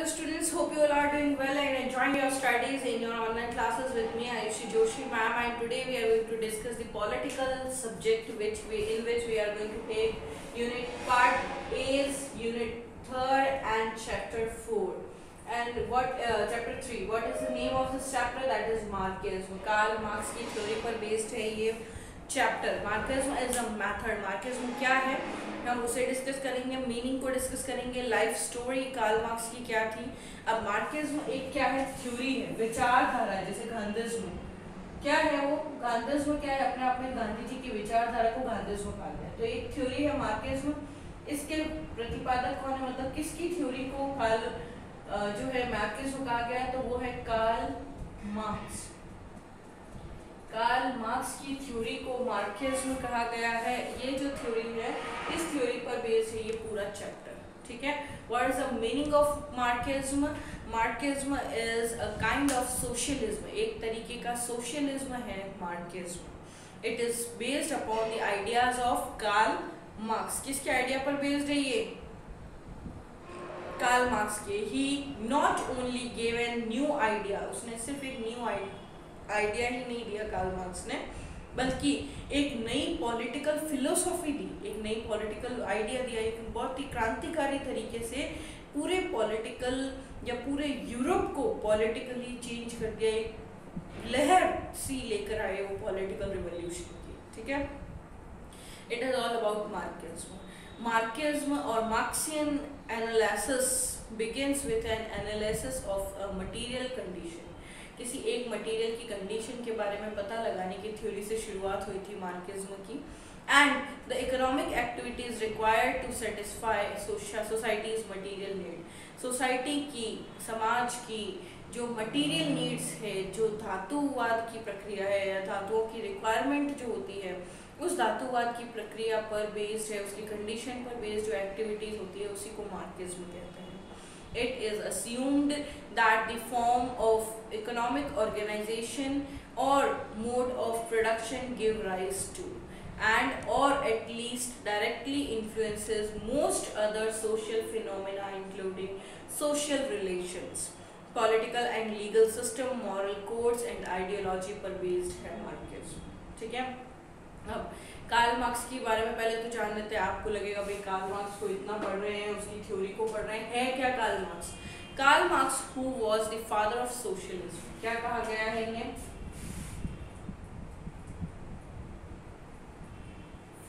Hello students, hope you all are doing well and enjoying your studies in your online classes with me, Ayushi Joshi ma'am, and today we are going to discuss the political subject in which we are going to take unit part A's, unit 3rd and chapter 4. And what chapter 3, what is the name of this chapter? That is Marxism. Karl Marx की theory पर based है ये chapter. Marxism is a method. Marxism क्या है हम उसे discuss करेंगे, meaning को डिस्कस करेंगे, लाइफ स्टोरी कार्ल मार्क्स की क्या थी. अब मार्क्सिज्म एक क्या है, थ्योरी है, विचारधारा है. जैसे गांधीज्म क्या है, वो गांधीज्म क्या है, अपने आप में गांधी जी की विचारधारा को गांधीज्म कहा गया. तो एक थ्योरी है मार्क्सिज्म. इसके प्रतिपादक कौन है, मतलब किसकी थ्योरी को जो है मार्क्सिज्म कहा गया है, तो वो है कार्ल मार्क्स. कार्ल मार्क्स की थ्योरी को मार्क्सिज्म कहा गया है. ये जो थ्योरी है, इस थ्योरी पर बेस्ड है ये पूरा चैप्टर. ठीक है. What is the meaning of Marxism? Marxism is a kind of socialism. एक तरीके का सोशलिज्म है Marxism. It is based upon the ideas of Karl Marx. किसके आइडिया पर बेस्ड है ये? कार्ल मार्क्स के. He not only give an new idea, उसने सिर्फ एक न्यू आइडिया ही नहीं दिया कार्ल मार्क्स ने, बल्कि एक नई पॉलिटिकल फिलोसॉफी दी, एक नई पॉलिटिकल आइडिया दिया. एक बहुत ही क्रांतिकारी तरीके से पूरे पॉलिटिकल या पूरे यूरोप को पॉलिटिकली चेंज कर दिया. एक लहर सी लेकर आए वो पॉलिटिकल रिवॉल्यूशन की. ठीक है. It is all about Marxism. Marxism और Marxian analysis begins with an analysis of a material condition. किसी एक मटेरियल की कंडीशन के बारे में पता लगाने की थ्योरी से शुरुआत हुई थी मार्क्सिज्म की. And the economic activities required to satisfy societies material need. Society की, समाज की जो मटेरियल नीड्स है, जो धातुवाद की प्रक्रिया है या धातुओं की रिक्वायरमेंट जो होती है, उस धातुवाद की प्रक्रिया पर बेस्ड है, उसकी कंडीशन पर बेस्ड जो एक्टिविटीज होती है, उसी को मार्क्सिज्म कहते हैं. It is assumed that the form of economic organization or mode of production give rise to and or at least directly influences most other social phenomena including social relations, political and legal system, moral codes and ideology पर based है Marxism. ठीक है. अब Karl Marx के बारे में पहले तो जान लेते हैं. आपको लगेगा भाई कार्ल मार्क्स को इतना पढ़ रहे हैं, उसकी थ्योरी को पढ़ रहे हैं, है क्या Karl Marx? Karl Marx who was the father of socialism. क्या कहा गया है इन्हें?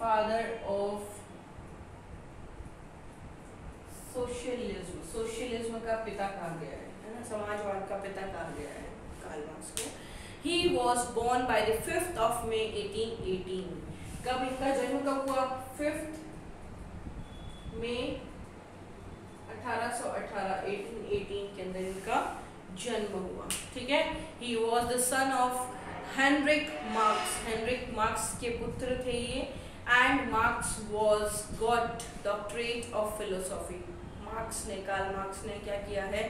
Father of socialism. सोशलिज्म का पिता कहा गया है ना, समाजवाद का पिता कहा गया है कार्ल मार्क्स को. He was born by the 5th of May 1818. कब इनका जन्म कब हुआ? 5th मई 1818 के अंदर इनका जन्म हुआ. ठीक है. He was the son of Heinrich Marx. Heinrich Marx के पुत्र थे ये. And Marx was got doctorate of philosophy. Marks ने, कार्ल मार्क्स ने क्या किया है?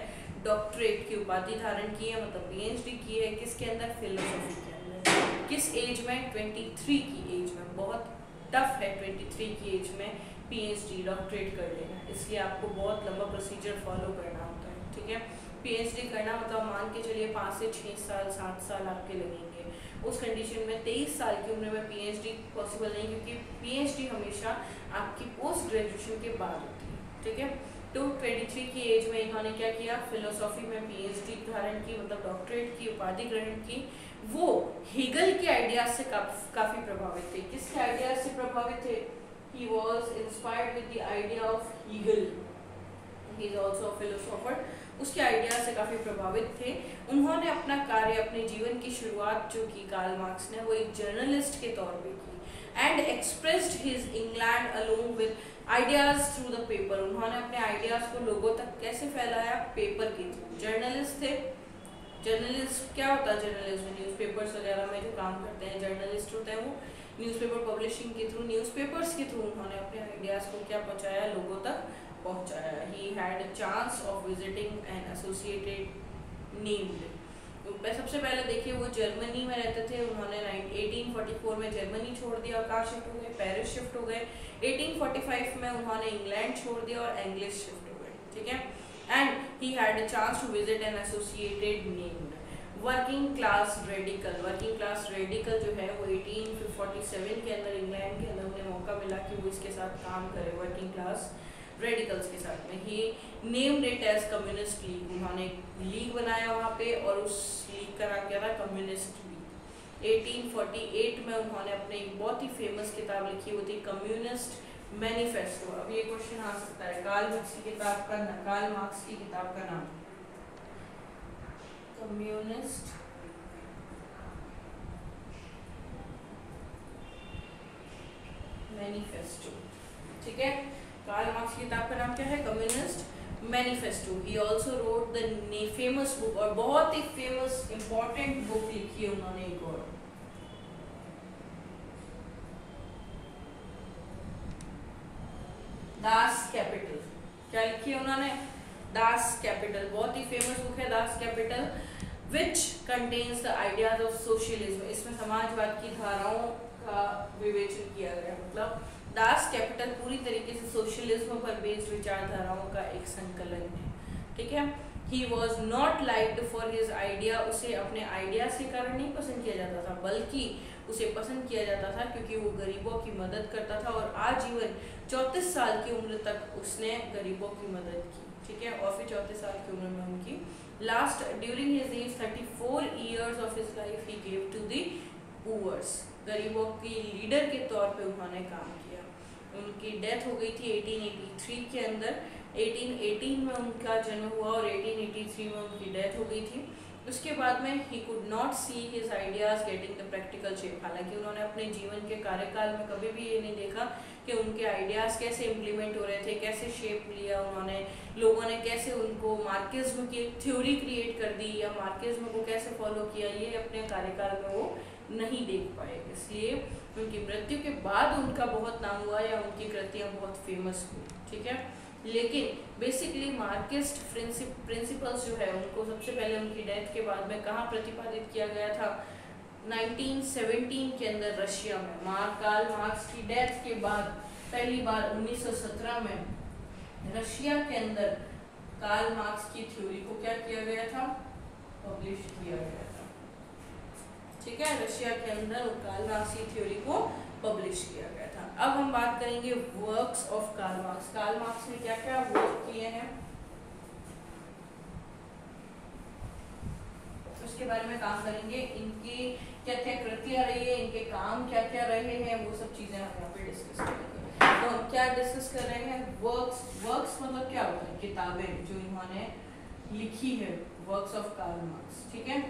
डॉक्टरेट की उपाधि धारण की है, मतलब पीएचडी की है. किसके अंदर? फिलोसॉफी के अंदर. किस एज में? 23 की एज में. बहुत टफ है 23 की एज में पीएचडी डॉक्टरेट कर लेना, इसलिए आपको बहुत लंबा प्रोसीजर फॉलो करना होता है. ठीक है. पीएचडी करना मतलब मान के चलिए 5 से 6 साल 7 साल आपके लगेंगे. उस कंडीशन में 23 साल की उम्र में पीएचडी पॉसिबल नहीं, क्योंकि पीएचडी हमेशा आपकी पोस्ट ग्रेजुएशन के बाद होती है. ठीक है. तो 23 की एज में इन्होंने क्या किया? फिलोसॉफी में पीएचडी धारण की, मतलब डॉक्टरेट की उपाधि ग्रहण की. वो हेगल के आइडियाज से काफी प्रभावित थे. किसके आइडियाज से प्रभावित थे? He was inspired with the idea of Hegel. He is also a philosopher. उसके आइडियाज से काफी प्रभावित थे. उन्होंने अपना कार्य, अपने जीवन की शुरुआत जो की कार्ल मार्क्स ने, वो एक जर्नलिस्ट के तौर पे की. And expressed his England along with ideas through the paper. उन्होंने अपने आइडियाज को लोगों तक कैसे फैलाया? पेपर के थ्रू. जर्नलिस्ट थे. जर्नलिस्ट क्या होता है? जर्नलिज्म न्यूज़पेपर्स वगैरह में जो काम करते हैं जर्नलिस्ट होते हैं, वो न्यूज़पेपर पब्लिशिंग के थ्रू, न्यूज़पेपर्स के थ्रू उन्होंने अपने आइडियाज को क्या पहुंचाया? लोगों तक पहुंचाया. He had a chance of visiting an associated named. सबसे पहले देखिए वो जर्मनी में रहते थे. उन्होंने 1844 में जर्मनी छोड़ दिया और कहाँ शिफ्ट हो गए? पेरिस शिफ्ट हो गए. 1845 में उन्होंने इंग्लैंड छोड़ दिया और इंग्लिश शिफ्ट हो गए. ठीक है. and he had a chance to visit an associated named working class radical. Working class radical जो है वो 1847 के अंदर इंग्लैंड के अंदर उन्हें मौका मिला कि वो इसके साथ काम करे, वर्किंग क्लास रेडिकल्स के साथ में। He named it as communist league. उन्होंने लीग बनाया वहाँ पे और उस लीग का नाम क्या था? Communist league. 1848 में उन्होंने अपने एक बहुत ही फेमस किताब लिखी, वो थी कम्युनिस्ट मैनिफेस्टो। अब ये क्वेश्चन आ सकता है, कार्ल मार्क्स की किताब का, कार्ल मार्क्स की किताब का नाम कम्युनिस्ट मैनिफेस्टो, ठीक है। कार्ल मार्क्स की किताब का नाम क्या है? Communist manifesto. He also wrote the famous book, और बहुत ही फेमस इंपॉर्टेंट बुक लिखी है उन्होंने एक और, दास कैपिटल। क्या लिखी है उन्होंने? Das Kapital. बहुत ही फेमस बुक है Das Kapital, which contains the ideas of socialism. इसमें समाजवाद की धाराओं का विवेचन किया गया। मतलब दास कैपिटल पूरी तरीके से सोशलिज्म पर बेस्ड विचारधाराओं का एक संकलन है, ठीक है। He was not liked for his idea. उसे अपने आइडिया के कारण नहीं पसंद किया जाता था, बल्कि उसे पसंद किया जाता था क्योंकि वो गरीबों की मदद करता था, और आजीवन 34 साल की उम्र तक उसने गरीबों की मदद की, ठीक है। और फिर 34 साल की उम्र में उनकी last during his age 34 years of his life he gave to the poors. गरीबों की लीडर के तौर पे उन्होंने काम किया। उनकी डेथ हो गई थी 1883 के अंदर। 1818 में उनका जन्म हुआ और 1883 में उनकी डेथ हो गई थी। उसके बाद में he could not see his ideas getting the practical shape. हालांकि उन्होंने अपने जीवन के कार्यकाल में कभी भी ये नहीं देखा कि उनके आइडियाज कैसे इम्प्लीमेंट हो रहे थे, कैसे शेप लिया उन्होंने, लोगों ने कैसे उनको मार्क्सिज्म की थ्योरी क्रिएट कर दी या मार्क्सिज्म को कैसे फॉलो किया, ये अपने कार्यकाल में वो नहीं देख पाए। इसलिए उनकी मृत्यु के बाद उनका बहुत नाम हुआ या उनकी कृतियाँ बहुत फेमस हुई, ठीक है। लेकिन बेसिकली मार्क्सिस्ट प्रिंसिपल्स जो है उनको सबसे पहले उनकी डेथ के बाद में कहाँ प्रतिपादित किया गया था? 1917 के अंदर रशिया में। कार्ल मार्क्स की डेथ के बाद पहली बार 1917 में रशिया के अंदर कार्ल मार्क्स की थ्योरी को क्या किया गया था? पब्लिश किया गया था, ठीक है। रशिया के अंदर कार्ल मार्क्स की थ्योरी को पब्लिश किया गया था। अब हम बात करेंगे works of Karl Marx. Karl Marx ने क्या क्या वर्क किए हैं उसके बारे में काम करेंगे। इनकी क्या क्या कृतियां रही है, इनके काम क्या क्या रहे हैं, वो सब चीजें हम यहाँ पे डिस्कस करेंगे। तो हम क्या डिस्कस कर रहे हैं? वर्क्स। वर्क्स मतलब क्या होता है? किताबें जो इन्होंने लिखी है, वर्क्स ऑफ कार्ल मार्क्स, ठीक है।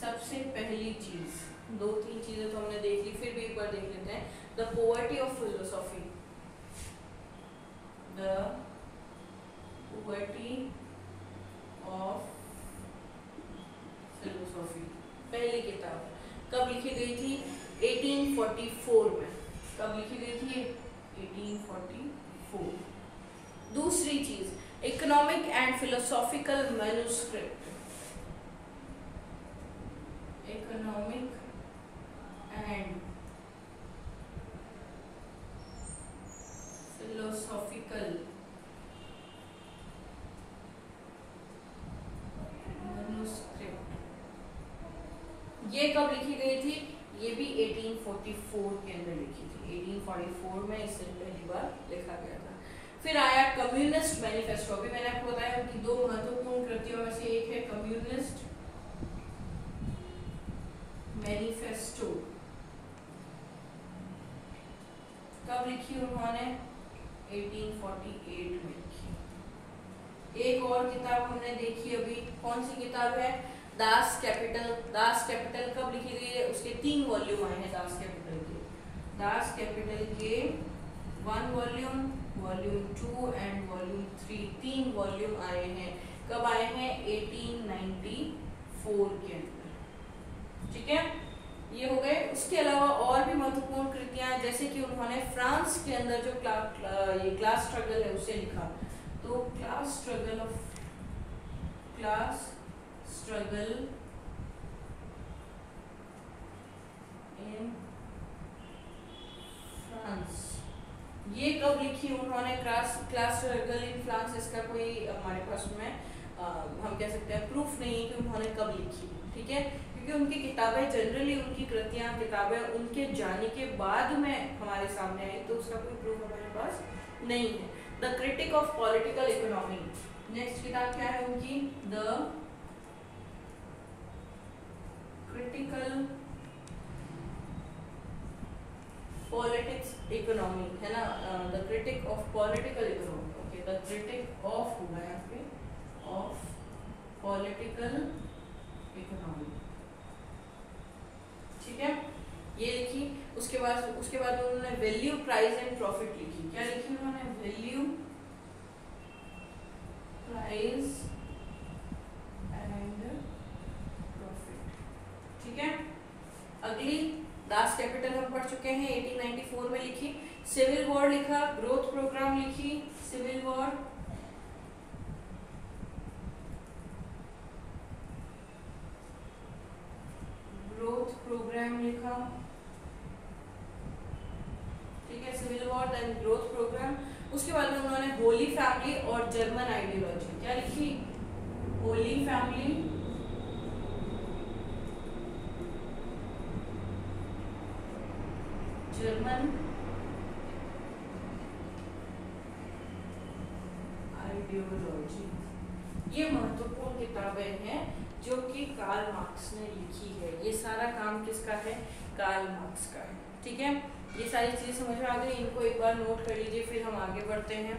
सबसे पहली चीज, दो तीन चीजें तो हमने देख ली, फिर भी एक बार देख लेते हैं। The poverty of philosophy. The poverty of philosophy पहली किताब कब लिखी गई थी? 1844 में। कब लिखी गई थी? 1844। दूसरी चीज economic and philosophical manuscript. Economic and philosophical manuscript, ये कब लिखी गई थी? ये भी 1844 के अंदर लिखी थी। 1844 में इसे पहली बार लिखा गया था। फिर आया कम्युनिस्ट मैनिफेस्टो। अभी मैंने आपको बताया कि दो महत्वपूर्ण कृतियों में से एक है कम्युनिस्ट मैनिफेस्टो। कब लिखी उन्होंने? 1848 में लिखी। एक और किताब हमने देखी अभी, कौन सी किताब है? Das Kapital. दास कैपिटल कब लिखी गई है? उसके 3 वॉल्यूम आए हैं दास कैपिटल के। दास कैपिटल के 1 volume, volume 2 and volume 3, 3 volume आए हैं। कब आए हैं? 1894 के अंदर, ठीक है। ये हो गए। उसके अलावा और भी महत्वपूर्ण कृतियां, जैसे कि उन्होंने फ्रांस के अंदर जो ये क्लास स्ट्रगल है उसे लिखा। तो क्लास स्ट्रगल इन फ्रांस, ये कब लिखी उन्होंने? उन्होंने क्लास स्ट्रगल इन फ्रांस, इसका कोई हमारे पास में हम कह सकते हैं प्रूफ नहीं है कि उन्होंने कब लिखी, ठीक है, क्योंकि उनकी किताबें जनरली, उनकी कृतियाँ किताबें उनके जाने के बाद में हमारे सामने आई, तो उसका कोई प्रूफ हमारे पास नहीं है। The critic of political economy, next किताब क्या है उनकी, द क्रिटिकल पॉलिटिक्स इकोनॉमी, है ना, the critic of political economy, okay, the critic of होगा यहाँ पे, ऑफ पॉलिटिकल इकोनॉमी, ठीक है, ये लिखी। उसके बाद उन्होंने वैल्यू, प्राइस एंड प्रॉफिट लिखी। क्या लिखी उन्होंने, वैल्यू, प्राइस एंड प्रॉफिट, ठीक है। अगली दास कैपिटल हम पढ़ चुके हैं, 1894 में लिखी। सिविल वॉर लिखा, ग्रोथ प्रोग्राम लिखी, सिविल वॉर, ग्रोथ प्रोग्राम लिखा, ठीक है, civil war then growth program. उसके बाद में उन्होंने होली फैमिली और जर्मन आइडियोलॉजी, क्या लिखी, होली फैमिली, जर्मन आइडियोलॉजी। ये महत्वपूर्ण किताबें हैं जो कि कार्ल मार्क्स ने लिखी है। ये सारा काम किसका है, कार्ल मार्क्स का है, ठीक है। ये सारी चीजें समझ में आ गई, इनको एक बार नोट कर लीजिए, फिर हम आगे बढ़ते हैं।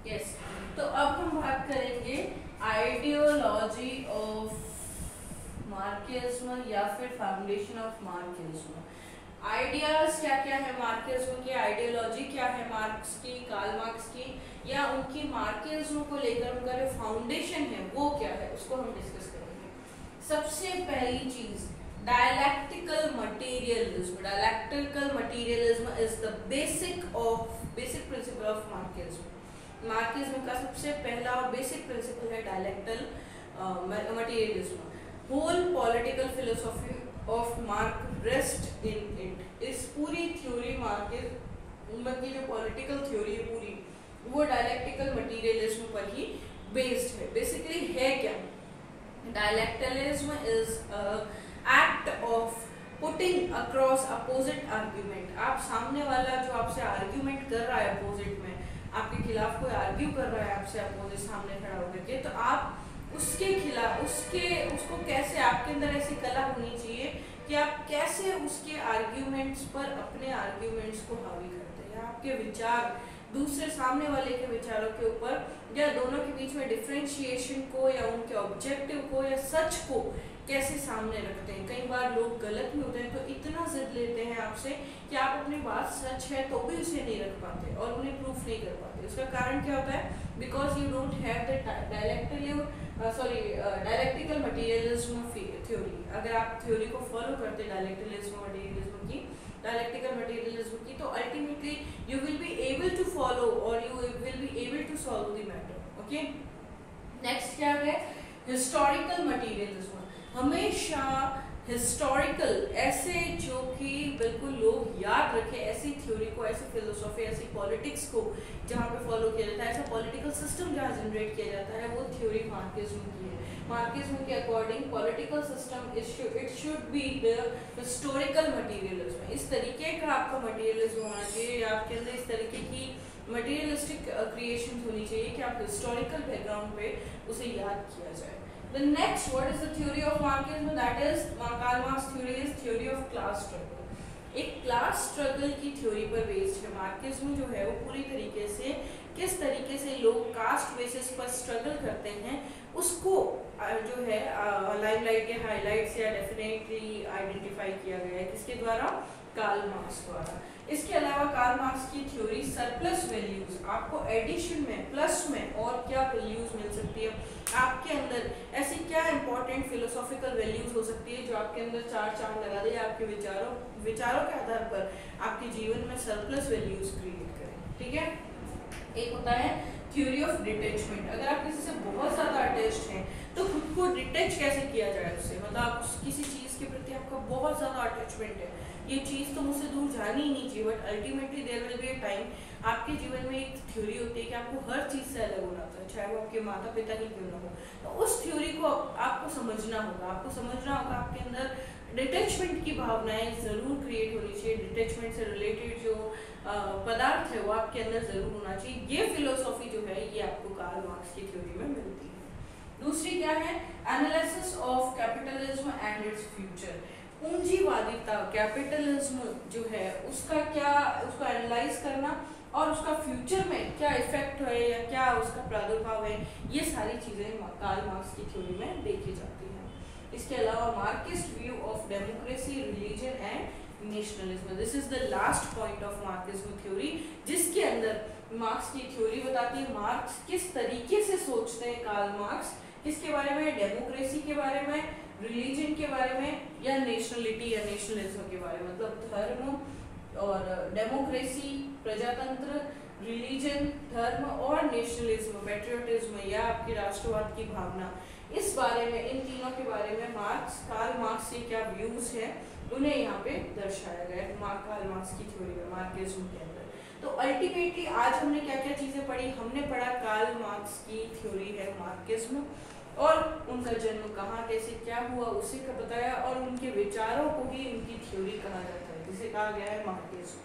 यस, तो अब हम बात करेंगे आइडियोलॉजी ऑफ मार्क्सिज्म या फिर फाउंडेशन ऑफ मार्क्सिज्म। आइडियाज क्या क्या है मार्क्सिज्म की, आइडियोलॉजी क्या है मार्क्स की, कार्ल मार्क्स की, या उनकी मार्क्सिज्म को लेकर उनका जो फाउंडेशन है वो क्या है, उसको हम डिस्कस करेंगे। सबसे पहली चीज, dialectical materialism. Dialectical materialism is the basic principle of Marxism. Marxism का सबसे पहला और बेसिक प्रिंसिपल है dialectical materialism. Whole political philosophy of Marx rest in it. इस पूरी थ्योरी मार्क्सिज्म की जो पॉलिटिकल थ्योरी है पूरी, वो डायलैक्टिकल मटेरियलिज्म पर ही बेस्ड है। बेसिकली है क्या, dialecticalism is act of putting across opposite argument. आप सामने वाला जो आपसे आर्ग्यूमेंट कर रहा है, अपोजिट में आपके खिलाफ कोई आर्ग्यू कर रहा है आपसे, अपोजिट सामने खड़ा होकर के, तो आप उसके खिलाफ उसको कैसे, आपके अंदर ऐसी कला होनी चाहिए कि आप कैसे उसके आर्ग्यूमेंट्स पर अपने आर्ग्यूमेंट्स को हावी करते हैं, आपके विचार दूसरे सामने वाले के विचारों के ऊपर, या दोनों के बीच में डिफरेंशिएशन को, या उनके ऑब्जेक्टिव को, या सच को कैसे सामने रखते हैं। कई बार लोग गलत में होते हैं तो इतना जिद लेते हैं आपसे कि आप अपनी बात सच है तो भी उसे नहीं रख पाते और उन्हें प्रूफ नहीं कर पाते। उसका कारण क्या होता है, because you don't have the dialectical materialism theory. अगर आप थ्योरी को फॉलो करते डायलैक्टिकल मटेरियलिज्म की, तो ultimately you will be able to follow और you will be able to solve the matter. Okay, next क्या है, हिस्टोरिकल मटेरियलिज्म। हमेशा हिस्टोरिकल, ऐसे जो कि बिल्कुल लोग याद रखें, ऐसी थ्योरी को, ऐसी फिलोसॉफी, ऐसी पॉलिटिक्स को जहाँ पे फॉलो किया जाता है, ऐसा पॉलिटिकल सिस्टम जहाँ जनरेट किया जाता है, वो थ्योरी मार्क्सिज्म की है। मार्क्सिज्म के according political system it should be the historical materialism. इस तरीके का आपका मटेरियलिज्म होना चाहिए, या आपके अंदर इस तरीके की मटेरियलिस्टिक क्रिएशन होनी चाहिए कि आप हिस्टोरिकल बैकग्राउंड पे उसे याद किया जाए। The next, what is the theory of Marxism? That is, Karl Marx theory is theory of class struggle. एक क्लास स्ट्रगल की थ्योरी पर बेस्ड है मार्क्सिज्म जो है वो पूरी तरीके से किस तरीके से लोग कास्ट बेसिस पर स्ट्रगल करते हैं उसको जो है लाइमलाइट के हाईलाइट्स या डेफिनेटली आइडेंटिफाई किया गया है किसके द्वारा, कार्ल मार्क्स द्वारा। इसके अलावा कार्ल मार्क्स की थ्योरी सरप्लस वैल्यूज, आपको एडिशन में प्लस में और क्या वैल्यूज मिल सकती है, आपके अंदर ऐसी क्या इंपॉर्टेंट फिलोसॉफिकल वैल्यूज हो सकती है जो आपके अंदर चार चांद लगा दे, आपके विचारों के आधार पर आपके जीवन में सरप्लस वैल्यूज क्रिएट करें। ठीक है, एक होता है थ्योरी ऑफ डिटैचमेंट। अगर आप किसी से बहुत ज्यादा अटैच्ड हैं तो खुद को डिटैच कैसे किया जाए उससे, मतलब आप किसी चीज के प्रति आपका बहुत ज्यादा अटैचमेंट है, ये चीज तो मुझसे दूर जानी ही नहीं चाहिए, but ultimately there will be a time, आपके जीवन में एक थ्योरी होती है कि आपको हर चीज से अलग होना था, चाहे वो आपके माता पिता ही क्यों ना हो। तो उस थ्योरी को आपको समझना होगा, आपके अंदर डिटैचमेंट की भावनाएं जरूर क्रिएट होनी चाहिए, डिटैचमेंट से रिलेटेड जो पदार्थ है वो आपके अंदर जरूर होना चाहिए। ये फिलोसॉफी जो है ये आपको कार्ल मार्क्स की थ्योरी में मिलती है। दूसरी क्या है, analysis of capitalism and its future. पूंजीवादिता, कैपिटलिज्म जो है उसका एनालाइज करना और उसका फ्यूचर में क्या इफेक्ट है या क्या उसका प्रादुर्भाव है, ये सारी चीजें कार्ल मार्क्स की थ्योरी में देखी जाती हैं। इसके अलावा Marxist view of democracy, religion and nationalism, this is the last point of Marxism theory, जिसके अंदर मार्क्स की थ्योरी बताती है मार्क्स किस तरीके से सोचते हैं। कार्ल मार्क्स किसके बारे में, डेमोक्रेसी के बारे में, रिलीजन के बारे में या नेशनलिटी या नेशनलिज्म के बारे में, मतलब धर्म और डेमोक्रेसी, प्रजातंत्र, रिलीजन, धर्म और नेशनलिज्म, पैट्रियोटिज्म या आपकी राष्ट्रवाद की भावना, इस बारे में, इन तीनों के बारे में कार्ल मार्क्स के क्या व्यूज हैं उन्हें यहाँ पे दर्शाया गया है कार्ल मार्क्स की थ्योरी में, मार्क्सिज्म के अंदर। तो अल्टीमेटली आज हमने क्या क्या चीजें पढ़ी, हमने पढ़ा कार्ल मार्क्स की थ्योरी है मार्क्सिज्म, और उनका जन्म कहाँ कैसे क्या हुआ उसे का बताया, और उनके विचारों को ही उनकी थ्योरी कहा जाता है जिसे कहा गया है मार्क्सिज्म।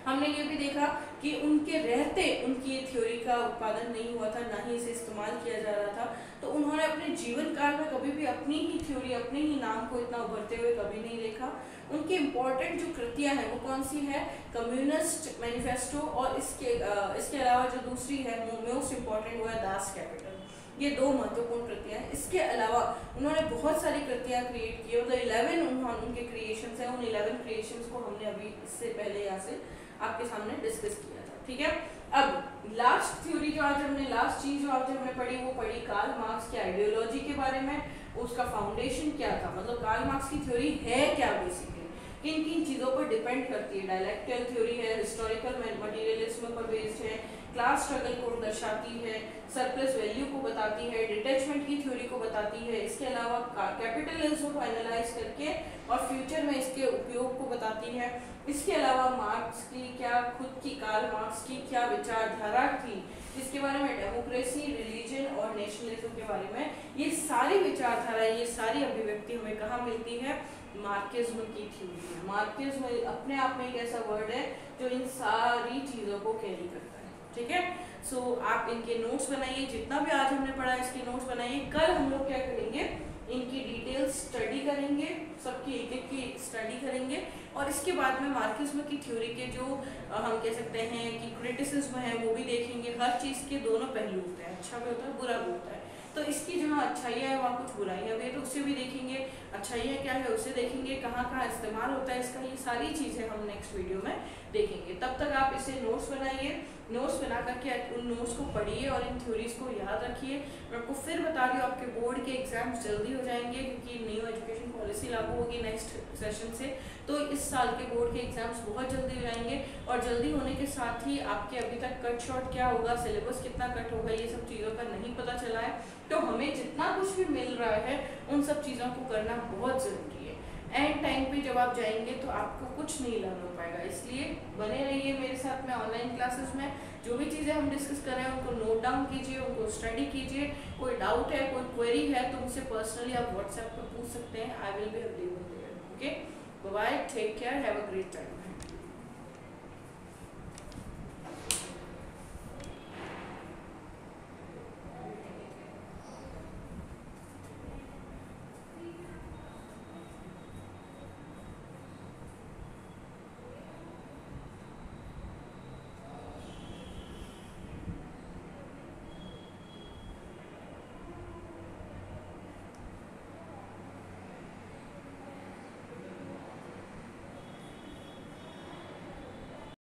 हमने ये भी देखा कि उनके रहते उनकी ये थ्योरी का उत्पादन नहीं हुआ था, ना ही इसे इस्तेमाल किया जा रहा था, तो उन्होंने अपने जीवन काल में कभी भी अपनी ही थ्योरी, अपने ही नाम को इतना उभरते हुए कभी नहीं देखा। उनकी इम्पोर्टेंट जो कृतियां हैं वो कौन सी है, कम्युनिस्ट मैनिफेस्टो, और इसके अलावा जो दूसरी है मोस्ट इम्पोर्टेंट वो है दास कैपिटल। ये दो महत्वपूर्ण कृतियां हैं। इसके अलावा उन्होंने बहुत सारी कृतियां क्रिएट की, मतलब 11 उनके क्रिएशंस हैं। उन 11 क्रिएशंस को हमने अभी इससे पहले यहाँ से आपके सामने डिस्कस किया था। ठीक है, अब लास्ट थ्योरी जो आज हमने, लास्ट चीज जो आज हमने पढ़ी वो पढ़ी कार्ल मार्क्स की आइडियोलॉजी के बारे में, उसका फाउंडेशन क्या था, मतलब कार्ल मार्क्स की थ्योरी है क्या, बेसिकली किन किन चीजों पर डिपेंड करती है। डायलेक्टिकल थ्योरी है, हिस्टोरिकल मटेरियलिज्म पर बेस्ड है, क्लास स्ट्रगल को दर्शाती है, सरप्लस वैल्यू को बताती है, डिटैचमेंट की थ्योरी को बताती है, इसके अलावा कैपिटलिज्म को एनालाइज करके और फ्यूचर में इसके उपयोग को बताती है। इसके अलावा मार्क्स की क्या खुद की, कार्ल मार्क्स की क्या विचारधारा थी, इसके बारे में, डेमोक्रेसी, रिलीजन और नेशनलिज्म के बारे में, ये सारी विचारधारा, ये सारी अभिव्यक्ति हमें कहाँ मिलती है, मार्क्सिज्म की थ्योरी में। मार्क्सिज्म अपने आप में एक ऐसा वर्ड है जो इन सारी चीजों को कैरी करता है। ठीक है, सो आप इनके नोट्स बनाइए, जितना भी आज हमने पढ़ा इसके नोट्स बनाइए। कल हम लोग क्या करेंगे, इनकी डिटेल स्टडी करेंगे, सबकी एक एक की स्टडी करेंगे, और इसके बाद में मार्क्सिज्म की थ्योरी के जो हम कह सकते हैं कि क्रिटिसिज्म है वो भी देखेंगे। हर चीज़ के दोनों पहलू होते हैं, अच्छा भी होता है बुरा भी होता है, तो इसकी जहाँ अच्छाइयाँ है वहाँ कुछ बुराइयाँ भी है, तो उससे भी देखेंगे। अच्छाइयाँ क्या है उसे देखेंगे, कहाँ कहाँ इस्तेमाल होता है इसका, ये सारी चीज़ें हम नेक्स्ट वीडियो में देखेंगे। तब तक आप इसे नोट्स बनाइए, नोट्स बना करके उन नोट्स को पढ़िए और इन थ्योरीज को याद रखिए। मैं आपको फिर बता रही हूँ, आपके बोर्ड के एग्जाम्स जल्दी हो जाएंगे क्योंकि न्यू एजुकेशन पॉलिसी लागू होगी नेक्स्ट सेशन से, तो इस साल के बोर्ड के एग्जाम्स बहुत जल्दी हो जाएंगे। और जल्दी होने के साथ ही आपके अभी तक कट शॉर्ट क्या होगा, सिलेबस कितना कट होगा, ये सब चीज़ों का नहीं पता चला है, तो हमें जितना कुछ भी मिल रहा है उन सब चीज़ों को करना बहुत ज़रूरी है। एंड टाइम पे जब आप जाएंगे तो आपको कुछ नहीं लर्न हो पाएगा, इसलिए बने रहिए मेरे साथ में ऑनलाइन क्लासेस में। जो भी चीज़ें हम डिस्कस कर रहे हैं उनको नोट डाउन कीजिए, उनको स्टडी कीजिए। कोई डाउट है, कोई क्वेरी है तो मुझसे पर्सनली आप व्हाट्सएप पर पूछ सकते हैं, I will be available there. Okay, bye, take care, have a great time.